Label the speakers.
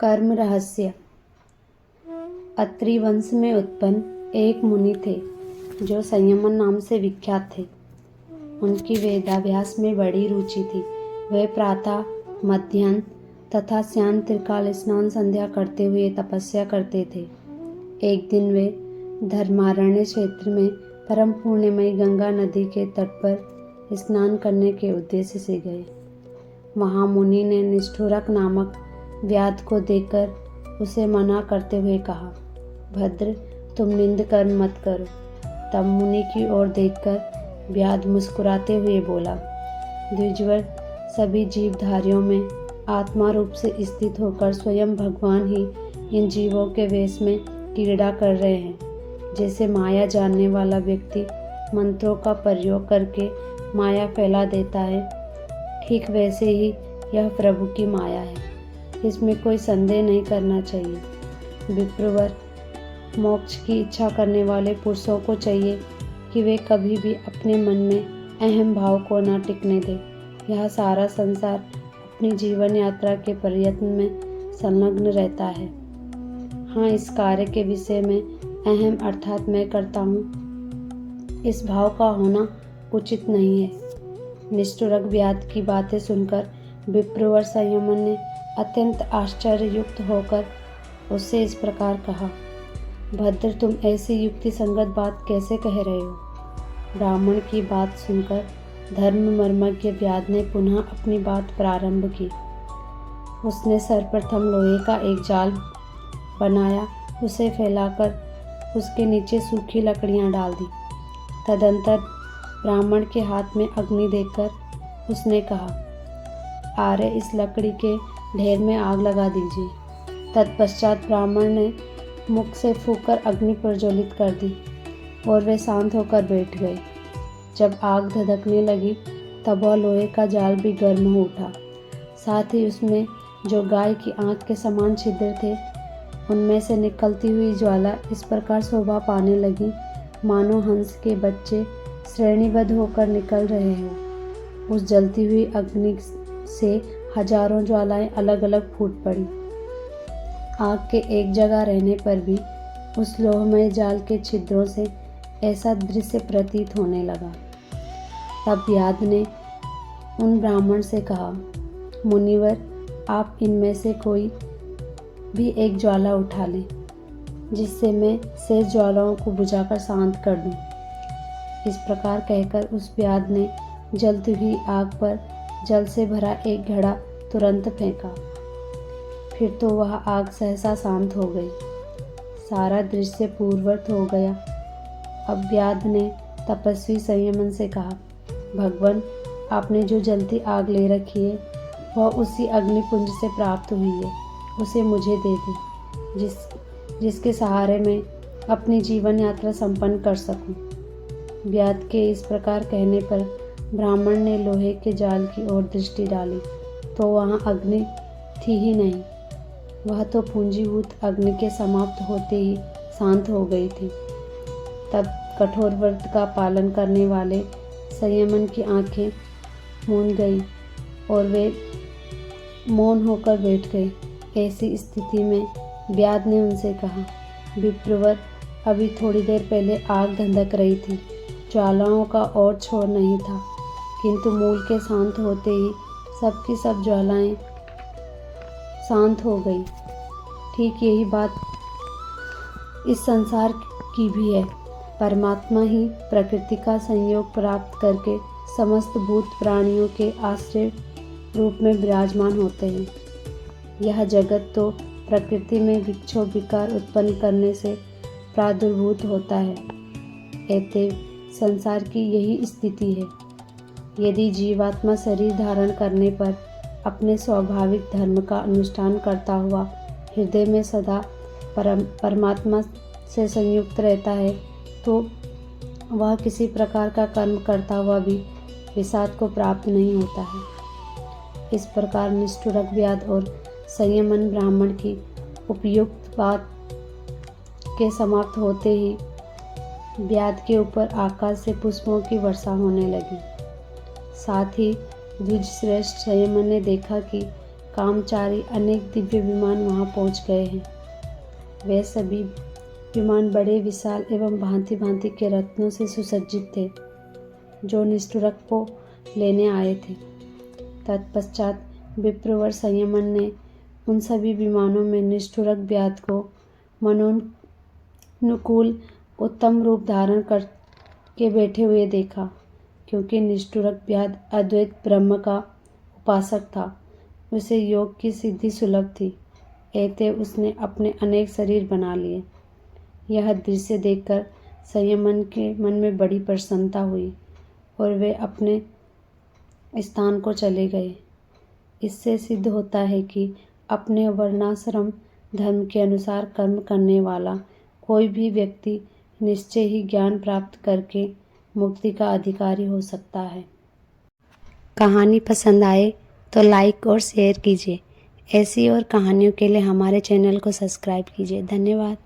Speaker 1: कर्म रहस्य। अत्रि वंश में उत्पन्न एक मुनि थे जो संयमन नाम से विख्यात थे। उनकी वेदाभ्यास में बड़ी रुचि थी। वे प्रातः, मध्याह्न तथा स्यान त्रिकाल स्नान संध्या करते हुए तपस्या करते थे। एक दिन वे धर्मारण्य क्षेत्र में परम पुण्यमयी गंगा नदी के तट पर स्नान करने के उद्देश्य से गए। वहाँ मुनि ने निष्ठुरक नामक व्याध को देखकर उसे मना करते हुए कहा, भद्र, तुम निंद कर्म मत करो। तब मुनि की ओर देखकर व्याध मुस्कुराते हुए बोला, द्विजवर, सभी जीवधारियों में आत्मा रूप से स्थित होकर स्वयं भगवान ही इन जीवों के वेश में क्रीड़ा कर रहे हैं। जैसे माया जानने वाला व्यक्ति मंत्रों का प्रयोग करके माया फैला देता है, ठीक वैसे ही यह प्रभु की माया है। इसमें कोई संदेह नहीं करना चाहिए। विप्रवर, मोक्ष की इच्छा करने वाले पुरुषों को चाहिए कि वे कभी भी अपने मन में अहम भाव को न टिकने दें। यह सारा संसार अपनी जीवन यात्रा के प्रयत्न में संलग्न रहता है। हाँ, इस कार्य के विषय में अहम अर्थात मैं करता हूँ, इस भाव का होना उचित नहीं है। निष्ठुरक व्याध की बातें सुनकर विप्रवर संयमन ने अत्यंत आश्चर्ययुक्त होकर उससे इस प्रकार कहा, भद्र, तुम ऐसी युक्ति संगत बात कैसे कह रहे हो? ब्राह्मण की बात सुनकर धर्म मर्मज्ञ व्याध ने पुनः अपनी बात प्रारंभ की। उसने सर्वप्रथम लोहे का एक जाल बनाया, उसे फैलाकर उसके नीचे सूखी लकड़ियां डाल दी। तदंतर ब्राह्मण के हाथ में अग्नि देखकर उसने कहा, आर्य, इस लकड़ी के ढेर में आग लगा दीजिए। तत्पश्चात ब्राह्मण ने मुख से फूंककर अग्नि प्रज्वलित कर दी और वे शांत होकर बैठ गए। जब आग धधकने लगी तब वह लोहे का जाल भी गर्म हो उठा। साथ ही उसमें जो गाय की आंख के समान छिद्र थे, उनमें से निकलती हुई ज्वाला इस प्रकार शोभा पाने लगी मानो हंस के बच्चे श्रेणीबद्ध होकर निकल रहे हों। उस जलती हुई अग्नि से हजारों ज्वालाएं अलग अलग फूट पड़ी। आग के एक जगह रहने पर भी उस लोहमय जाल के छिद्रों से ऐसा दृश्य प्रतीत होने लगा। तब व्याध ने उन ब्राह्मण से कहा, मुनिवर, आप इनमें से कोई भी एक ज्वाला उठा लें, जिससे मैं शेष ज्वालाओं को बुझाकर शांत कर दूं। इस प्रकार कहकर उस व्याध ने जलती हुई आग पर जल से भरा एक घड़ा तुरंत फेंका। फिर तो वह आग सहसा शांत हो गई। सारा दृश्य पूर्ववत हो गया। अब व्याध ने तपस्वी संयमन से कहा, भगवान, आपने जो जलती आग ले रखी है वह उसी अग्निपुंज से प्राप्त हुई है। उसे मुझे दे दें, जिसके सहारे मैं अपनी जीवन यात्रा संपन्न कर सकूं। व्याध के इस प्रकार कहने पर ब्राह्मण ने लोहे के जाल की ओर दृष्टि डाली तो वहाँ अग्नि थी ही नहीं। वह तो पूंजीभूत अग्नि के समाप्त होते ही शांत हो गई थी। तब कठोर व्रत का पालन करने वाले संयमन की आंखें मूंद गई और वे मौन होकर बैठ गए। ऐसी स्थिति में व्याध ने उनसे कहा, विप्रवर, अभी थोड़ी देर पहले आग धधक रही थी, ज्वालाओं का और छोर नहीं था, किंतु मूल के शांत होते ही सबकी सब ज्वालाएं शांत हो गई। ठीक यही बात इस संसार की भी है। परमात्मा ही प्रकृति का संयोग प्राप्त करके समस्त भूत प्राणियों के आश्रय रूप में विराजमान होते हैं। यह जगत तो प्रकृति में विक्षोभ विकार उत्पन्न करने से प्रादुर्भूत होता है। अतएव संसार की यही स्थिति है। यदि जीवात्मा शरीर धारण करने पर अपने स्वाभाविक धर्म का अनुष्ठान करता हुआ हृदय में सदा परमात्मा से संयुक्त रहता है, तो वह किसी प्रकार का कर्म करता हुआ भी विषाद को प्राप्त नहीं होता है। इस प्रकार निष्ठुरक व्याध और संयमन ब्राह्मण की उपयुक्त बात के समाप्त होते ही व्याध के ऊपर आकाश से पुष्पों की वर्षा होने लगी। साथ ही द्विज श्रेष्ठ संयमन ने देखा कि कामचारी अनेक दिव्य विमान वहाँ पहुँच गए हैं। वे सभी विमान बड़े विशाल एवं भांति भांति के रत्नों से सुसज्जित थे, जो निष्ठुरक को लेने आए थे। तत्पश्चात विप्रवर संयमन ने उन सभी विमानों में निष्ठुरक व्याध को मनोनुकूल उत्तम रूप धारण करके बैठे हुए देखा। क्योंकि निष्ठुरक व्याध अद्वैत ब्रह्म का उपासक था, उसे योग की सिद्धि सुलभ थी, अतः उसने अपने अनेक शरीर बना लिए। यह दृश्य देखकर संयमन के मन में बड़ी प्रसन्नता हुई और वे अपने स्थान को चले गए। इससे सिद्ध होता है कि अपने वर्णाश्रम धर्म के अनुसार कर्म करने वाला कोई भी व्यक्ति निश्चय ही ज्ञान प्राप्त करके मुक्ति का अधिकारी हो सकता है। कहानी पसंद आए तो लाइक और शेयर कीजिए। ऐसी और कहानियों के लिए हमारे चैनल को सब्सक्राइब कीजिए। धन्यवाद।